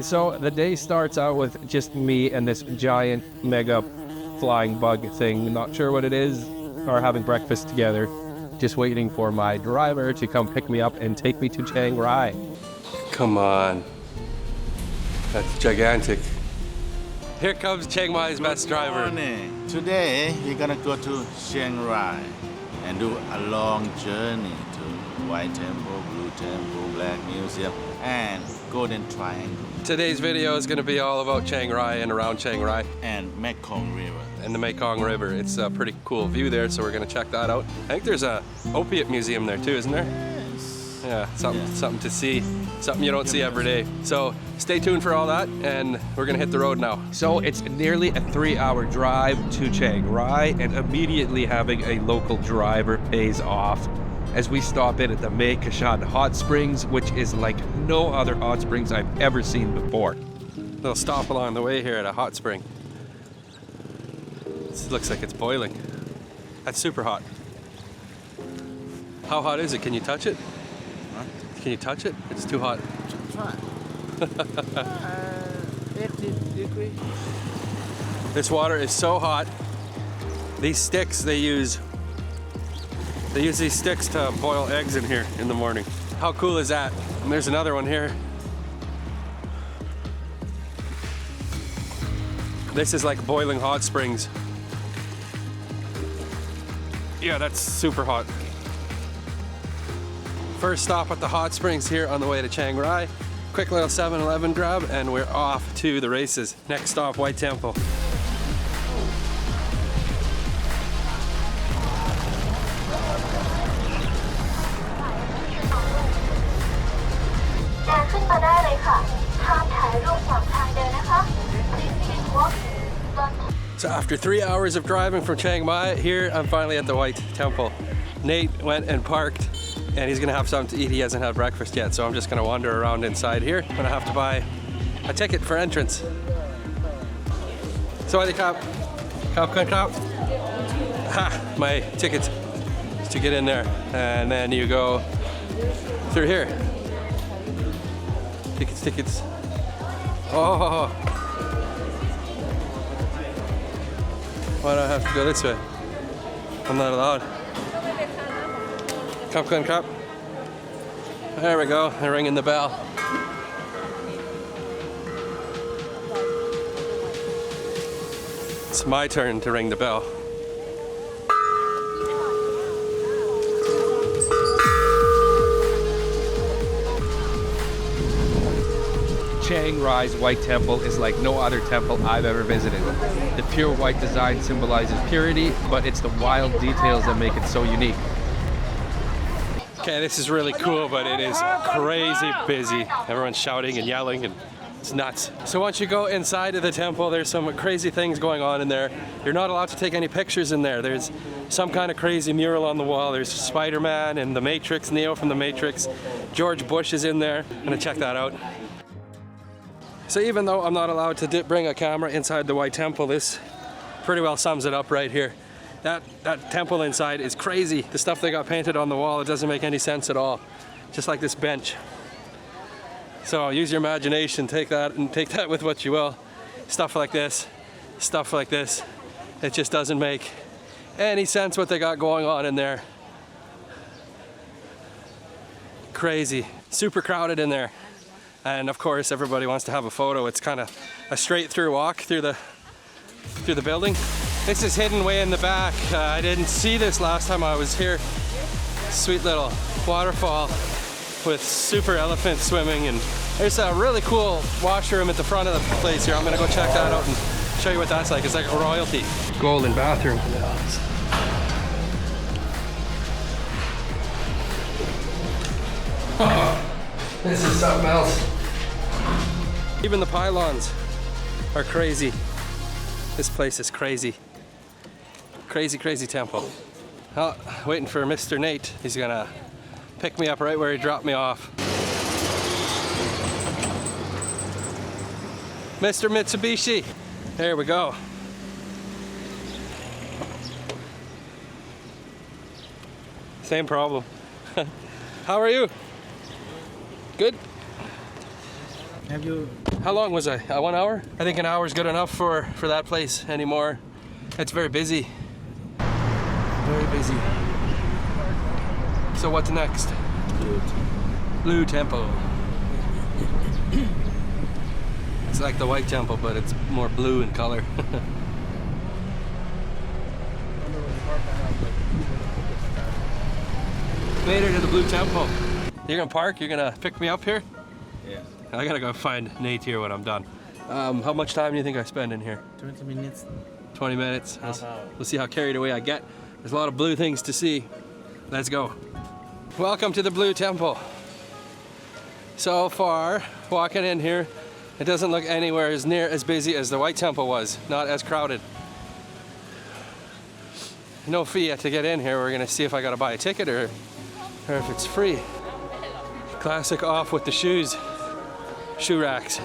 So the day starts out with just me and this giant mega flying bug thing, not sure what it is, or having breakfast together, just waiting for my driver to come pick me up and take me to Chiang Rai. Come on. That's gigantic. Here comes Chiang Mai's best driver. Good morning. Today we're gonna go to Chiang Rai and do a long journey to White Temple, Blue Temple, Black Museum, and Golden Triangle. Today's video is going to be all about Chiang Rai and around Chiang Rai. And Mekong River. And the Mekong River. It's a pretty cool view there, so we're going to check that out. I think there's a opiate museum there too, isn't there? Yes. Yeah, something to see. Something you don't see every day. So stay tuned for all that, and we're going to hit the road now. So it's nearly a 3-hour drive to Chiang Rai, and immediately having a local driver pays off as we stop in at the Mae Kachan Hot Springs, which is like no other hot springs I've ever seen before. Little stop along the way here at a hot spring. This looks like it's boiling. That's super hot. How hot is it? Can you touch it? Huh? Can you touch it? It's too hot. Try. 80 degrees. This water is so hot. These sticks they use these sticks to boil eggs in here in the morning. How cool is that? And there's another one here. This is like boiling hot springs. Yeah, that's super hot. First stop at the hot springs here on the way to Chiang Rai. Quick little 7-Eleven grab and we're off to the races. Next stop, White Temple. So after 3 hours of driving from Chiang Mai, here I'm finally at the White Temple. Nate went and parked and he's gonna have something to eat. He hasn't had breakfast yet, so I'm just gonna wander around inside here. I'm gonna have to buy a ticket for entrance. Sawadee Kap. Kap Kun Kap. Ha! My ticket is to get in there. And then you go through here. Tickets. Oh! Why do I have to go this way? I'm not allowed. Kap Kun Kap. There we go, they're ringing the bell. It's my turn to ring the bell. Chiang Rai's White Temple is like no other temple I've ever visited. The pure white design symbolizes purity, but it's the wild details that make it so unique. Okay, this is really cool, but it is crazy busy. Everyone's shouting and yelling and it's nuts. So once you go inside of the temple, there's some crazy things going on in there. You're not allowed to take any pictures in there. There's some kind of crazy mural on the wall. There's Spider-Man and the Matrix, Neo from the Matrix. George Bush is in there. I'm gonna check that out. So even though I'm not allowed to bring a camera inside the White Temple, this pretty well sums it up right here. That temple inside is crazy. The stuff they got painted on the wall, it doesn't make any sense at all. Just like this bench. So use your imagination, take that with what you will. Stuff like this, it just doesn't make any sense what they got going on in there. Crazy, super crowded in there. And of course, everybody wants to have a photo. It's kind of a straight through walk through the building. This is hidden way in the back. I didn't see this last time I was here. Sweet little waterfall with super elephants swimming, and there's a really cool washroom at the front of the place here. I'm gonna go check that out and show you what that's like. It's like a royalty. Golden bathroom. This is something else. Even the pylons are crazy. This place is crazy. Crazy temple. Oh, waiting for Mr. Nate. He's gonna pick me up right where he dropped me off. Mr. Mitsubishi. There we go. Same problem. How are you? Good? Have you? How long was I? 1 hour? I think an hour is good enough for that place anymore. It's very busy. Very busy. So what's next? Blue Temple. It's like the White Temple, but it's more blue in color. Made it to the Blue Temple. You're gonna park? You're gonna pick me up here? Yeah. I gotta go find Nate here when I'm done. How much time do you think I spend in here? 20 minutes. 20 minutes. We'll see how carried away I get. There's a lot of blue things to see. Let's go. Welcome to the Blue Temple. So far, walking in here, it doesn't look anywhere as near as busy as the White Temple was. Not as crowded. No fee yet to get in here. We're gonna see if I gotta buy a ticket or if it's free. Classic off with the shoes. Shoe racks.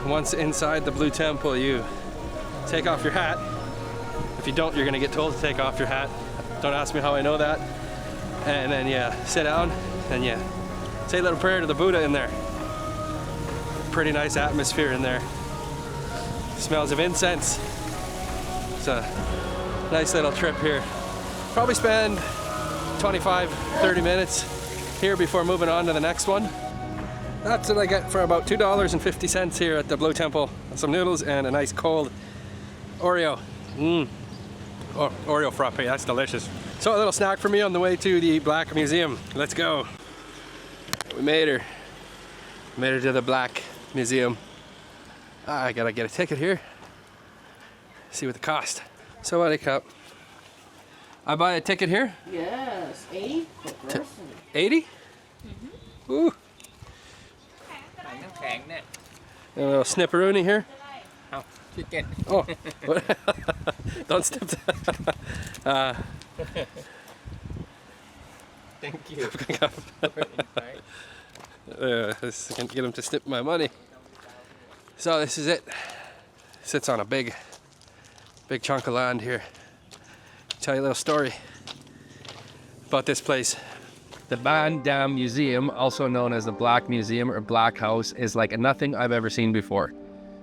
Once inside the Blue Temple, you take off your hat. If you don't, you're gonna get told to take off your hat. Don't ask me how I know that. And then you sit down and you say a little prayer to the Buddha in there. Pretty nice atmosphere in there. Smells of incense. It's a nice little trip here. Probably spend 25, 30 minutes here before moving on to the next one. That's what I get for about $2.50 here at the Blue Temple. Some noodles and a nice cold Oreo. Oh, Oreo frappe, that's delicious. So a little snack for me on the way to the Black Museum. Let's go. We made her. Made her to the Black Museum. I gotta get a ticket here. See what the cost. So what a cup. I buy a ticket here? Yes, 80 per person. 80? Ooh. A little snipperoonie here. Oh, don't step. Thank you. This can get him to snip my money. So this is it. Sits on a big chunk of land here. Tell you a little story about this place. The Ban Dam Museum, also known as the Black Museum or Black House, is like nothing I've ever seen before.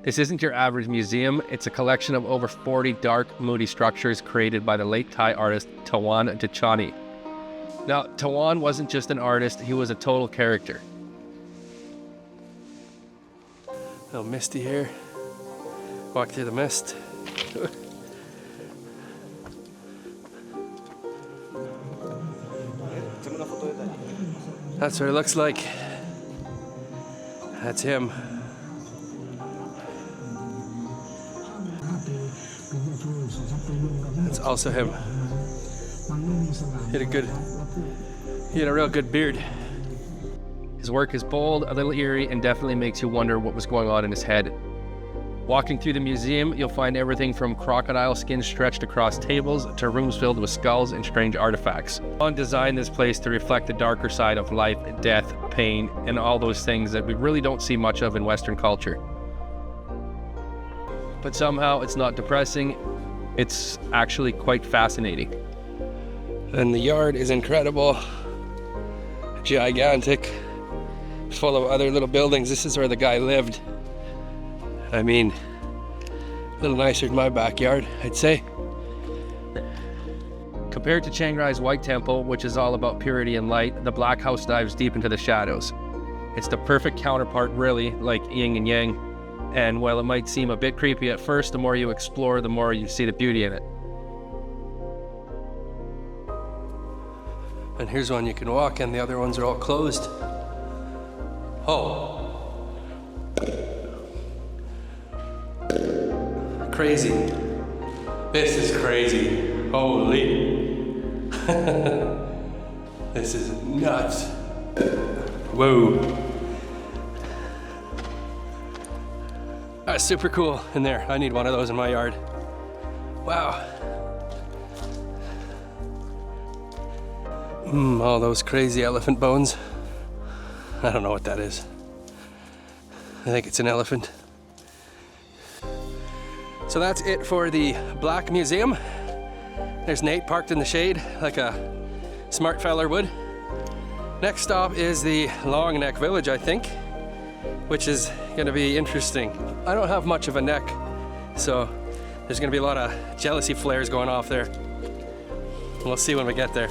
This isn't your average museum. It's a collection of over 40 dark, moody structures created by the late Thai artist Tawan Dachani. Now, Tawan wasn't just an artist, he was a total character. A little misty here. Walk through the mist. That's what it looks like. That's him. That's also him. He had a real good beard. His work is bold, a little eerie, and definitely makes you wonder what was going on in his head. Walking through the museum, you'll find everything from crocodile skins stretched across tables to rooms filled with skulls and strange artifacts. Tawan designed this place to reflect the darker side of life, death, pain, and all those things that we really don't see much of in Western culture. But somehow it's not depressing, it's actually quite fascinating. And the yard is incredible. Gigantic. Full of other little buildings. This is where the guy lived. I mean, a little nicer than my backyard, I'd say. Compared to Chiang Rai's White Temple, which is all about purity and light, the Black House dives deep into the shadows. It's the perfect counterpart, really, like yin and yang. And while it might seem a bit creepy at first, the more you explore, the more you see the beauty in it. And here's one you can walk in, the other ones are all closed. Oh. Crazy. This is crazy. Holy. This is nuts. Whoa. That's super cool in there. I need one of those in my yard. Wow. All those crazy elephant bones. I don't know what that is. I think it's an elephant. So that's it for the Black Museum. There's Nate parked in the shade like a smart feller would. Next stop is the Long Neck Village, I think, which is going to be interesting. I don't have much of a neck, so there's going to be a lot of jealousy flares going off there. We'll see when we get there.